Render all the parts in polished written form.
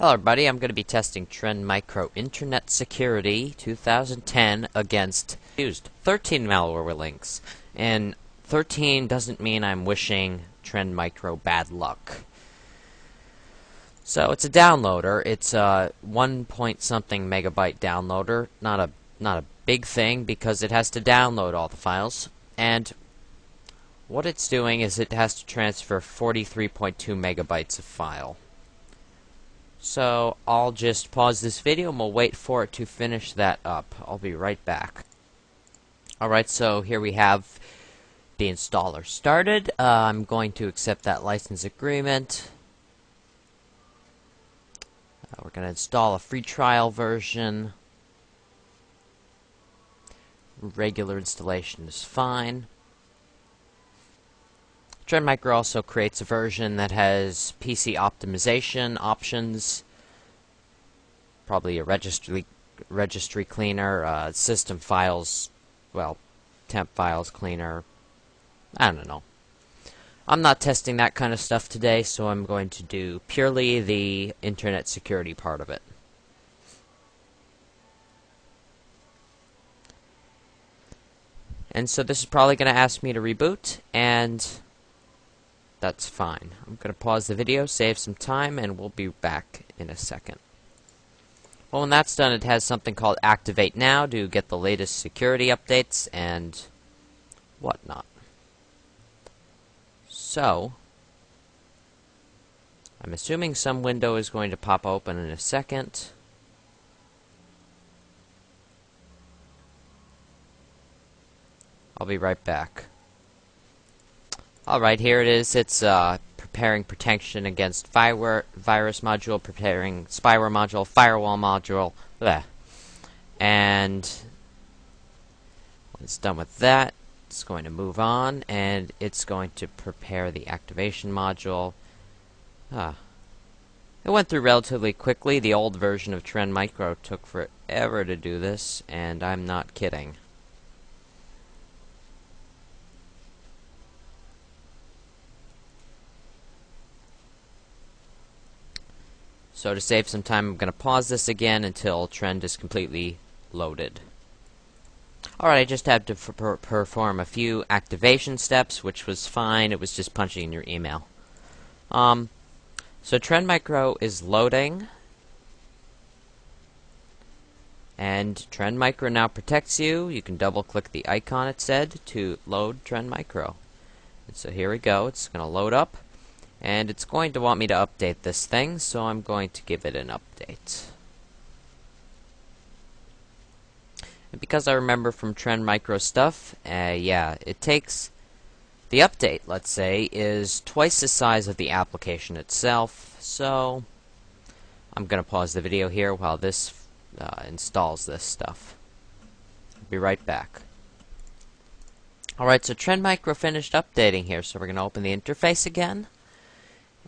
Hello everybody, I'm going to be testing Trend Micro Internet Security 2010 against used 13 malware links. And 13 doesn't mean I'm wishing Trend Micro bad luck. So it's a downloader. It's a 1 point something megabyte downloader. Not a big thing because it has to download all the files. And what it's doing is it has to transfer 43.2 megabytes of file. So I'll just pause this video and we'll wait for it to finish that up. I'll be right back. Alright, so here we have the installer started. I'm going to accept that license agreement. We're going to install a free trial version. Regular installation is fine. Trend Micro also creates a version that has PC optimization options, probably a registry cleaner, system files, well, temp files cleaner. I don't know. I'm not testing that kind of stuff today, so I'm going to do purely the internet security part of it. And so this is probably going to ask me to reboot, and that's fine. I'm going to pause the video, save some time, and we'll be back in a second. Well, when that's done, it has something called Activate Now to get the latest security updates and whatnot. So, I'm assuming some window is going to pop open in a second. I'll be right back. Alright, here it is. It's preparing protection against virus module, preparing spyware module, firewall module, bleh. And when it's done with that, it's going to move on, and it's going to prepare the activation module. It went through relatively quickly. The old version of Trend Micro took forever to do this, and I'm not kidding. So to save some time, I'm going to pause this again until Trend is completely loaded. Alright, I just had to perform a few activation steps, which was fine. It was just punching in your email. So Trend Micro is loading. And Trend Micro now protects you. You can double-click the icon it said to load Trend Micro. And so here we go. It's going to load up. And it's going to want me to update this thing, so I'm going to give it an update. And because I remember from Trend Micro stuff, yeah, it takes... The update, let's say, is twice the size of the application itself, so I'm going to pause the video here while this installs this stuff. I'll be right back. Alright, so Trend Micro finished updating here, so we're going to open the interface again.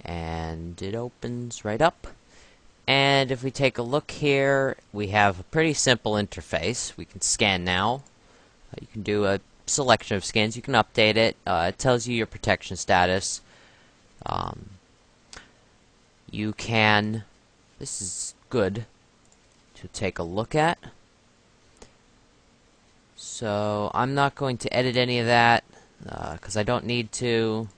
And it opens right up. And if we take a look here, we have a pretty simple interface. We can scan now. You can do a selection of scans. You can update it. It tells you your protection status. You can... This is good to take a look at. So I'm not going to edit any of that because I don't need to.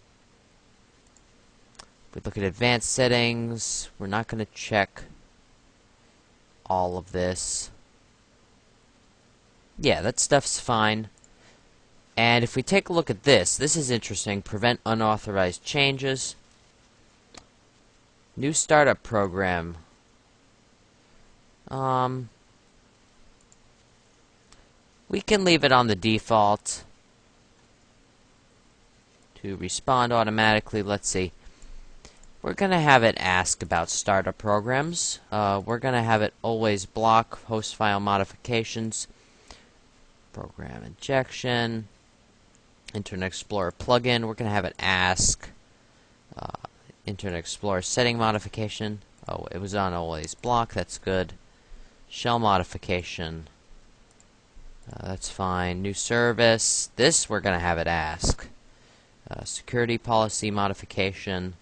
We look at advanced settings. We're not going to check all of this. Yeah, that stuff's fine. And if we take a look at this is interesting. Prevent unauthorized changes. New startup program. We can leave it on the default to respond automatically. Let's see. We're going to have it ask about startup programs. We're going to have it always block host file modifications, program injection, Internet Explorer plugin. We're going to have it ask Internet Explorer setting modification. Oh, it was on always block. That's good. Shell modification. That's fine. New service. This we're going to have it ask. Security policy modification.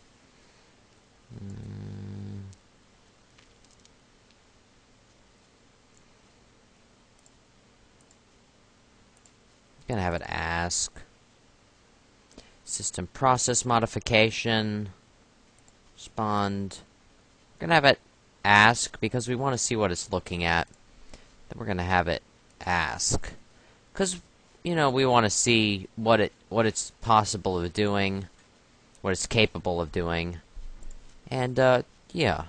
gonna have it ask. System process modification. Respond. We're gonna have it ask because we want to see what it's looking at. Then we're gonna have it ask, because you know we want to see what it's possible of doing, what it's capable of doing, and yeah.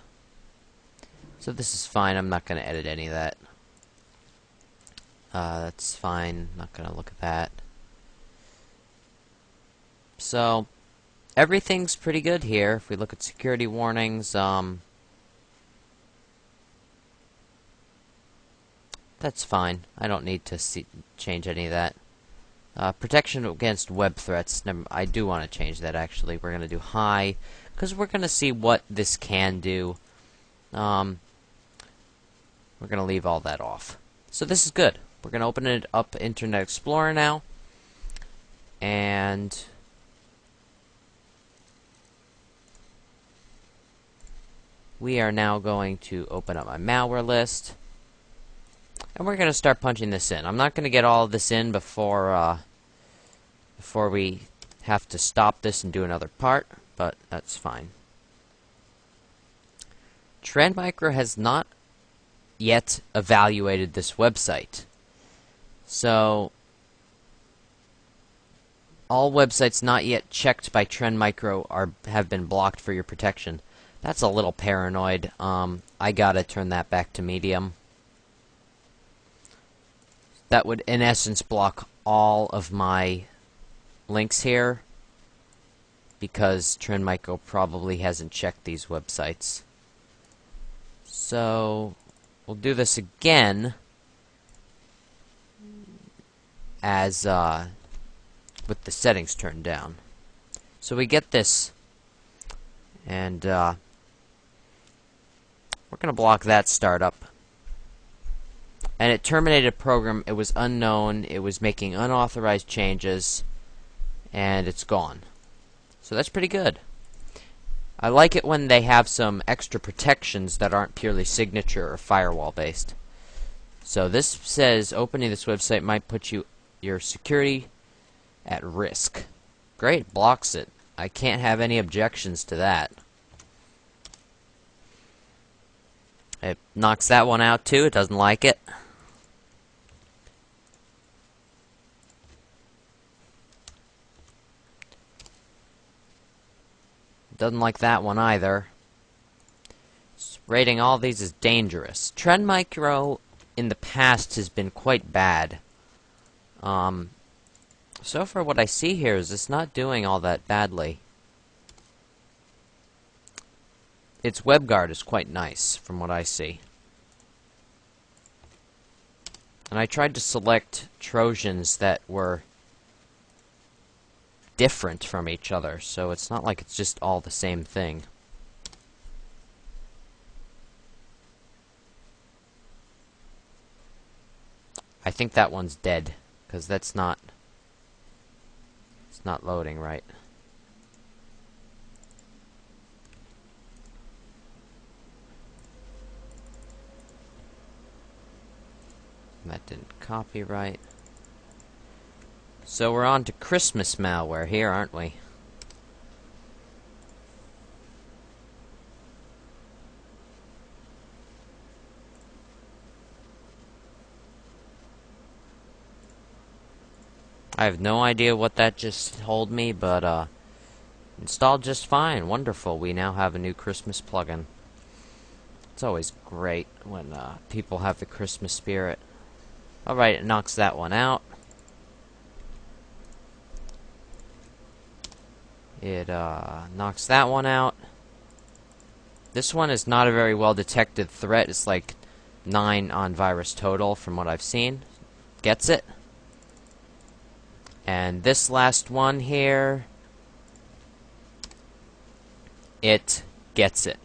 So this is fine. I'm not gonna edit any of that. That's fine. Not gonna look at that. So everything's pretty good here. If we look at security warnings, that's fine. I don't need to change any of that. Protection against web threats. I do want to change that, actually. We're going to do high, because we're going to see what this can do. We're going to leave all that off. So this is good. We're going to open it up Internet Explorer now. And we are now going to open up my malware list. And we're going to start punching this in. I'm not going to get all of this in before we have to stop this and do another part, but that's fine. Trend Micro has not yet evaluated this website. So all websites not yet checked by Trend Micro have been blocked for your protection. That's a little paranoid. I gotta turn that back to medium. That would, in essence, block all of my links here, because Trend Micro probably hasn't checked these websites. So we'll do this again as with the settings turned down. So we get this, and we're going to block that startup. And it terminated a program. It was unknown. It was making unauthorized changes. And it's gone. So that's pretty good. I like it when they have some extra protections that aren't purely signature or firewall based. So this says opening this website might put your security at risk. Great, blocks it. I can't have any objections to that. It knocks that one out too. It doesn't like it. Doesn't like that one either. It's rating all these as dangerous. Trend Micro in the past has been quite bad. So far what I see here is it's not doing all that badly. Its WebGuard is quite nice from what I see. And I tried to select Trojans that were different from each other, so it's not like it's just all the same thing. I think that one's dead, because it's not loading right. That didn't copy right. So we're on to Christmas malware here, aren't we? I have no idea what that just told me, but installed just fine. Wonderful. We now have a new Christmas plugin. It's always great when people have the Christmas spirit. Alright, it knocks that one out. It knocks that one out. This one is not a very well detected threat. It's like 9 on virus total from what I've seen. Gets it. And this last one here, it gets it.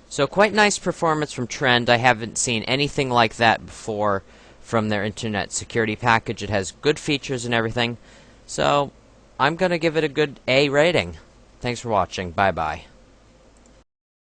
So quite nice performance from Trend. I haven't seen anything like that before from their internet security package. It has good features and everything. So I'm going to give it a good A rating. Thanks for watching. Bye-bye.